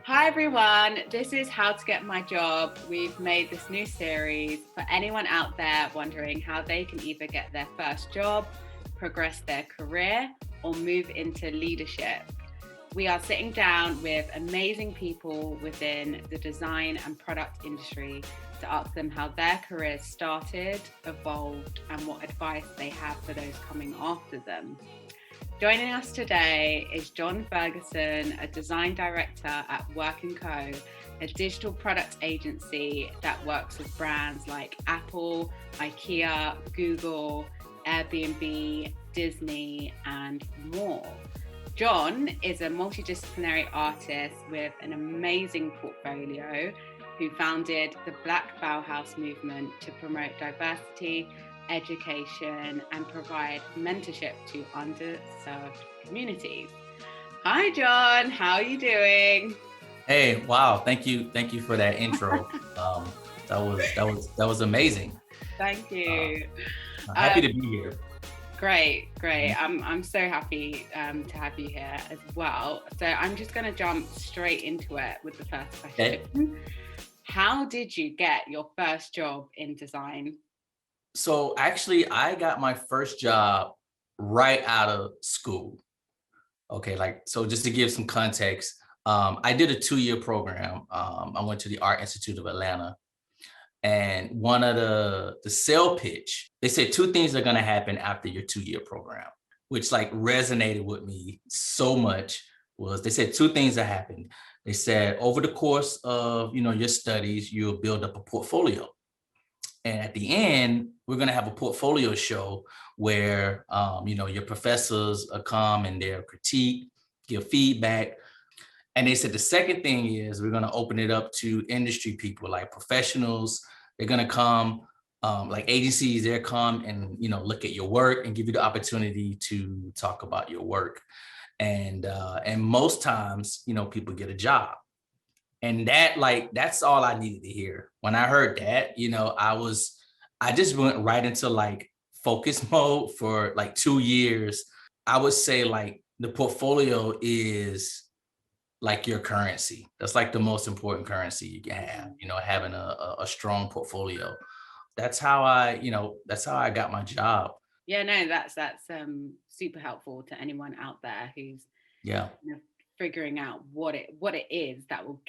Hi everyone, this is How to Get My Job. We've made this new series for anyone out there wondering how they can either get their first job, progress their career, or move into leadership. We are sitting down with amazing people within the design and product industry to ask them how their careers started, evolved, and what advice they have for those coming after them. Joining us today is John Ferguson, a design director at Work & Co, a digital product agency that works with brands like Apple, Ikea, Google, Airbnb, Disney, and more. John is a multidisciplinary artist with an amazing portfolio who founded the Black Bauhaus movement to promote diversity, education, and provide mentorship to underserved communities. Hi, John. How are you doing? Hey, wow. Thank you for that intro. That was amazing. Thank you. Happy to be here. Great. I'm so happy to have you here as well. So I'm just going to jump straight into it with the first question. Okay. How did you get your first job in design? So actually, I got my first job right out of school. Okay, so just to give some context, I did a 2-year program. I went to the Art Institute of Atlanta, and one of the sale pitch, they said 2 things are going to happen after your 2-year program, which like resonated with me so much. Was they said 2 things that happened. They said over the course of your studies, you'll build up a portfolio. And at the end, we're going to have a portfolio show where, your professors come and they'll critique, give feedback. And they said the second thing is we're going to open it up to industry people like professionals. They're going to come, like agencies, they'll come and, look at your work and give you the opportunity to talk about your work. And most times, people get a job. And that's all I needed to hear. When I heard that, I just went right into like focus mode for like 2 years. I would say like the portfolio is like your currency. That's like the most important currency you can have, having a strong portfolio. That's how I got my job. Yeah, no, that's super helpful to anyone out there who's figuring out what it is that will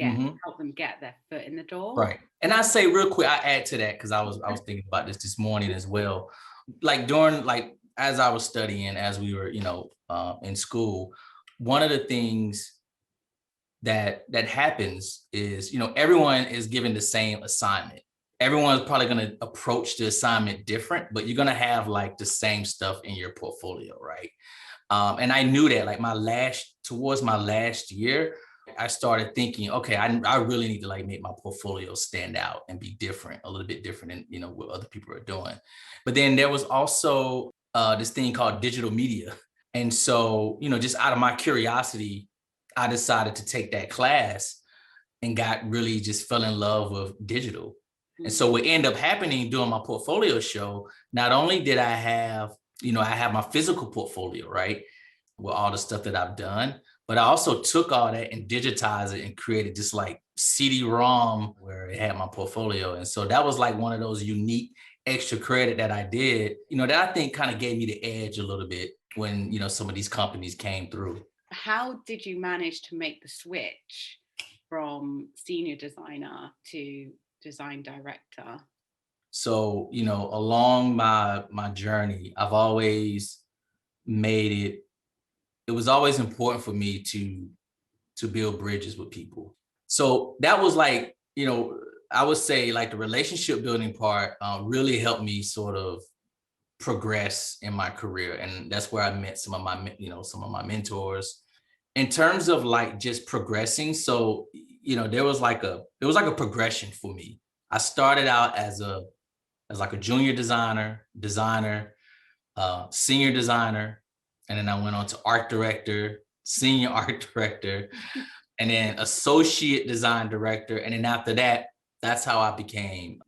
help them get their foot in the door. Right. And I say real quick, I add to that because I was thinking about this morning as well. Like during as I was studying, as we were in school, one of the things that happens is everyone is given the same assignment. Everyone's probably going to approach the assignment different, but you're going to have like the same stuff in your portfolio, right? And I knew that like towards my last year, I started thinking, okay, I really need to like make my portfolio stand out and be different, a little bit different than, what other people are doing. But then there was also this thing called digital media. And so, just out of my curiosity, I decided to take that class and just fell in love with digital. And so what ended up happening during my portfolio show, not only did I have my physical portfolio, right, with all the stuff that I've done, but I also took all that and digitized it and created this like CD-ROM where it had my portfolio. And so that was like one of those unique extra credit that I did, that I think kind of gave me the edge a little bit when, some of these companies came through. How did you manage to make the switch from senior designer to design director? So, along my journey, I've always made it was always important for me to build bridges with people. So that was like, I would say like the relationship building part really helped me sort of progress in my career. And that's where I met some of my mentors. In terms of like just progressing, so, there was like a progression for me. I started out as like a junior designer, senior designer, and then I went on to art director, senior art director, and then associate design director. And then after that, that's how I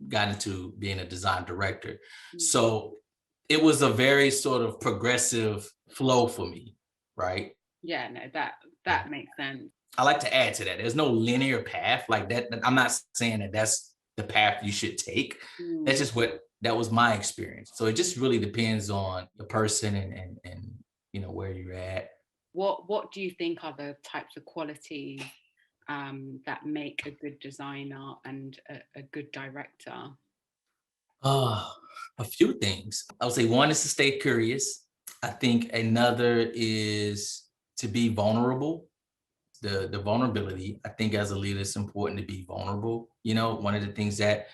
got into being a design director. So it was a very sort of progressive flow for me, right? Yeah, no, that makes sense. I like to add to that. There's no linear path like that. I'm not saying that that's the path you should take. That's Mm. just what that was my experience. So it just really depends on the person and where you're at. What do you think are the types of qualities that make a good designer and a good director? Uh, a few things. I would say one is to stay curious. I think another is to be vulnerable. The vulnerability. I think as a leader, it's important to be vulnerable. One of the things that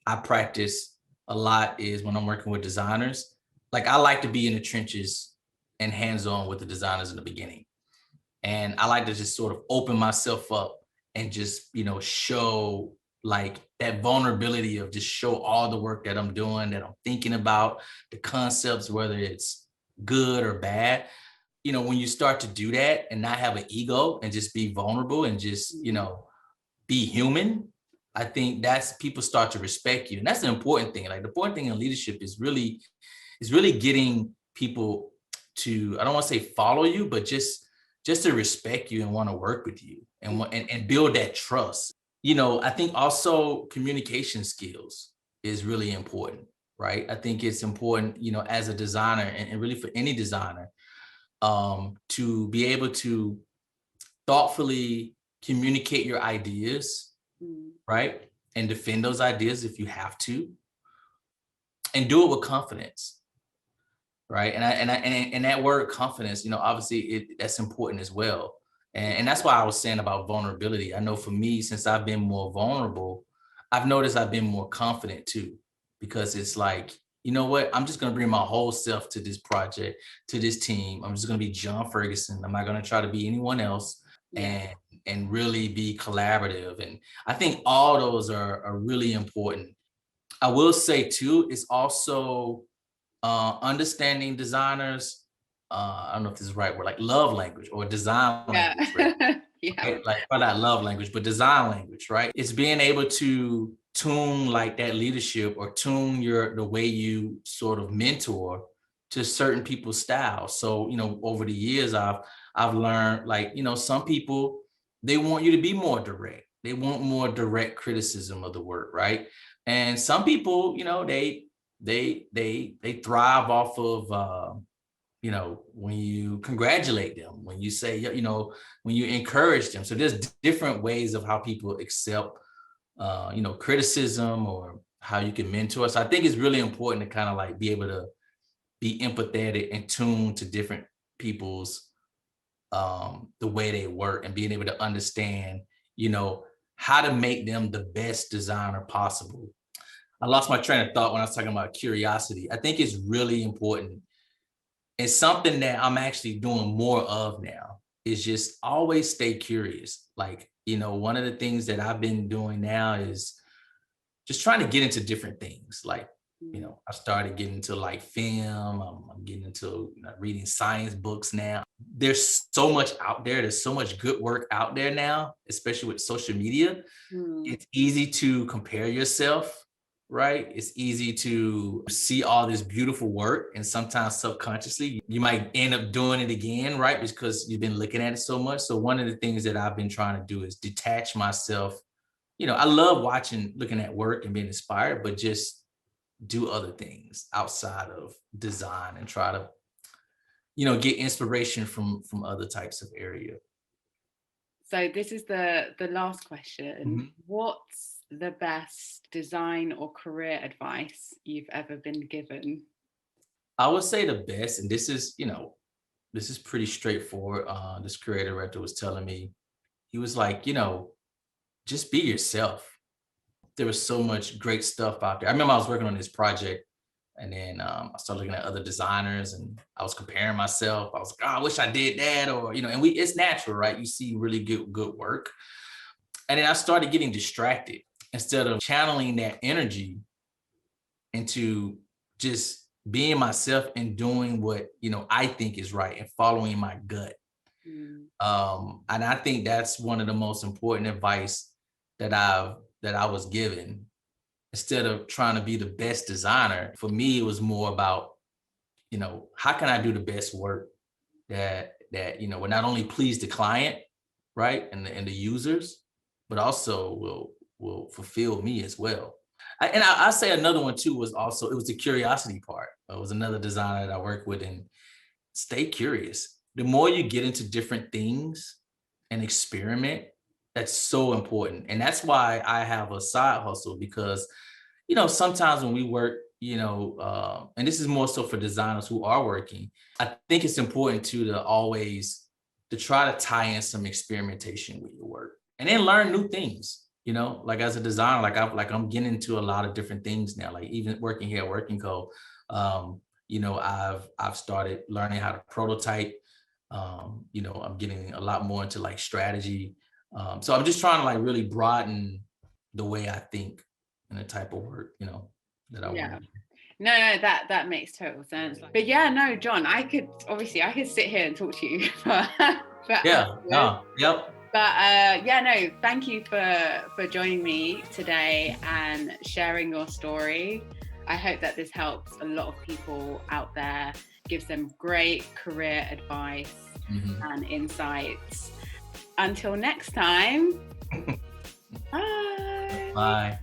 I practice a lot is when I'm working with designers, like I like to be in the trenches and hands-on with the designers in the beginning. And I like to just sort of open myself up and just, show like that vulnerability of just show all the work that I'm doing, that I'm thinking about, the concepts, whether it's good or bad. When you start to do that and not have an ego and just be vulnerable and just, Mm. be human, I think that's people start to respect you. And that's the important thing. Like the important thing in leadership is really getting people to, I don't want to say follow you, but just to respect you and want to work with you and build that trust. I think also communication skills is really important, right? I think it's important, as a designer and really for any designer, to be able to thoughtfully communicate your ideas, Mm. right? And defend those ideas if you have to, and do it with confidence, right? And that word confidence, obviously that's important as well. And that's why I was saying about vulnerability. I know for me, since I've been more vulnerable, I've noticed I've been more confident too, because it's like, you know what? I'm just gonna bring my whole self to this project, to this team. I'm just gonna be John Ferguson. I'm not gonna try to be anyone else, Yeah. and and really be collaborative. And I think all those are really important. I will say too, it's also understanding designers. I don't know if this is right word, like love language or design Yeah. language, right? Yeah. Right? Like, or not love language, but design language, right? It's being able to tune like that leadership or tune the way you sort of mentor to certain people's styles. So, over the years, I've learned like, some people, they want you to be more direct. They want more direct criticism of the work, right? And some people, they thrive off of when you congratulate them, when you say, when you encourage them. So there's different ways of how people accept criticism or how you can mentor. So I think it's really important to kind of like be able to be empathetic and tuned to different people's the way they work, and being able to understand, you know, how to make them the best designer possible. I lost my train of thought when I was talking about curiosity. I think it's really important. It's something that I'm actually doing more of now, is just always stay curious. Like, one of the things that I've been doing now is just trying to get into different things. Like, Mm. I started getting into like film. I'm getting into reading science books now. There's so much out there. There's so much good work out there now, especially with social media. Mm. It's easy to compare yourself, right? It's easy to see all this beautiful work, and sometimes subconsciously you might end up doing it again, right? Because you've been looking at it so much. So one of the things that I've been trying to do is detach myself. I love watching, looking at work and being inspired, but just do other things outside of design and try to, get inspiration from other types of area. So this is the last question. Mhm. What's the best design or career advice you've ever been given? I would say the best, and this is pretty straightforward. This career director was telling me, he was like, just be yourself. There was so much great stuff out there. I remember I was working on this project, and then I started looking at other designers, and I was comparing myself. I was like, oh, I wish I did that, or and it's natural, right? You see really good work, and then I started getting distracted instead of channeling that energy into just being myself and doing what I think is right and following my gut. Mm. And I think that's one of the most important advice that I was given. Instead of trying to be the best designer, for me it was more about, how can I do the best work that would not only please the client, right? And the users, but also will fulfill me as well. I say another one too was also, it was the curiosity part. It was another designer that I work with, and stay curious. The more you get into different things and experiment, that's so important. And that's why I have a side hustle, because, sometimes when we work, and this is more so for designers who are working, I think it's important to always to try to tie in some experimentation with your work and then learn new things. Like as a designer, I'm getting into a lot of different things now. Like even working here at Working Co. I've started learning how to prototype. I'm getting a lot more into like strategy. So I'm just trying to like really broaden the way I think and the type of work, that I want Yeah. to do. No, that makes total sense. But yeah, no, John, I could sit here and talk to you for Yeah, hours. no, yep. But yeah, no, thank you for joining me today and sharing your story. I hope that this helps a lot of people out there, gives them great career advice and insights. Until next time, bye. Bye.